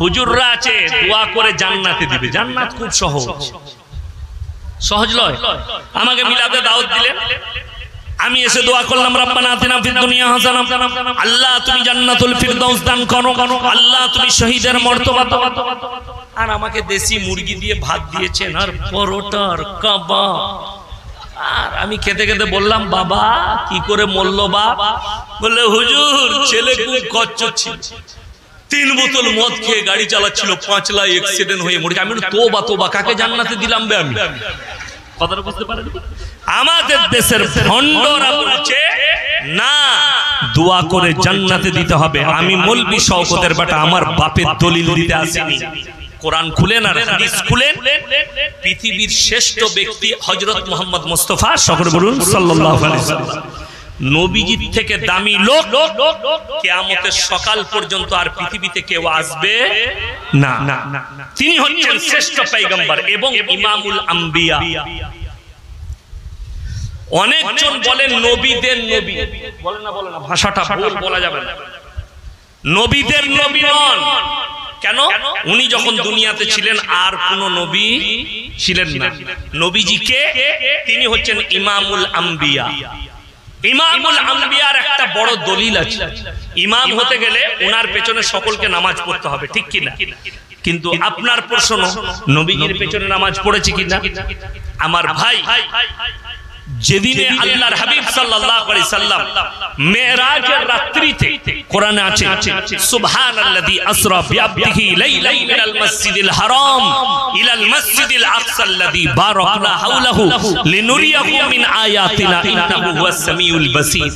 হুজুররা আছে দোয়া করে জান্নাতে দিবে। জান্নাত খুব সহজ, সহজ লয়। আমাকে মিলাদে দাওয়াত দিলেন, আমি এসে দোয়া করলাম, রব্বানা আতিনা ফিদ দুনিয়া হাসানা, আল্লাহ তুমি জান্নাতুল ফিরদাউস দান করো, আল্লাহ তুমি শহীদের মর্তবা দাও। আর আমাকে দেশি মুরগি দিয়ে ভাত দিয়েছেন, আর পরোটার কাবাব। আর আমি খেতে খেতে বললাম, বাবা কি করে মরল বাপ? বললে হুজুর ছেলে খুব কচ্ছ ছিল, 3 বোতল মদ খেয়ে গাড়ি চালাচ্ছিল, 5 লাখ অ্যাক্সিডেন্ট হয়ে মরে। আমি তোবা তোবা, কাকে জান্নাতে দিলাম বে আমি? কথাটা বুঝতে পারেন? আমাদের দেশের ভণ্ডরা বলছে না, দোয়া করে জান্নাতে দিতে হবে। আমি মৌলবি শওকতের বেটা, আমার বাপের দলিল দিতে আসিনি। কোরআন খুলেন আর হাদিস খুলেন, পৃথিবীর শ্রেষ্ঠ ব্যক্তি হযরত মুহাম্মদ মুস্তাফা সকলে বলুন সাল্লাল্লাহু আলাইহি ওয়াসাল্লাম, নবীজির থেকে দামি লোক কিয়ামতের সকাল পর্যন্ত আর পৃথিবীতে কেউ আসবে না। তিনি হচ্ছেন শ্রেষ্ঠ পয়গম্বর এবং ইমামুল আম্বিয়া। অনেকজন বলেন নবীদের নবী, বলেন না, বলেন না, ভাষাটা ভুল বলা যাবে না। নবীদের নবী নন। কেন? উনি যখন দুনিয়াতে ছিলেন আর কোন নবী ছিলেন না। নবীজিকে তিনি হচ্ছেন ইমামুল আম্বিয়া। ইমামুল আম্বিয়ার একটা বড় দলিল আছে, ইমাম হতে গেলে ওনার পেছনে সকলকে নামাজ পড়তে হবে, ঠিক কি না? কিন্তু আপনার প্রশ্ন, নবীজির পেছনে নামাজ পড়েছে কিনা? আমার ভাই, যেদিনে আল্লাহর হাবিব সাল্লাল্লাহু আলাইহি সাল্লাম মেরাজের রাত্রিতে, কোরআনে আছে সুবহানাল্লাযী আসরা বিআবদিহি লাইলান মিনাল মাসজিদিল হারাম ইলাল মাসজিদিল আকসাল্লাযী বারাকনা হাওলাহু লিনুরিয়াহু মিন আয়াতিনা ইন্নাহু হুয়াস সামিউল বাসীর।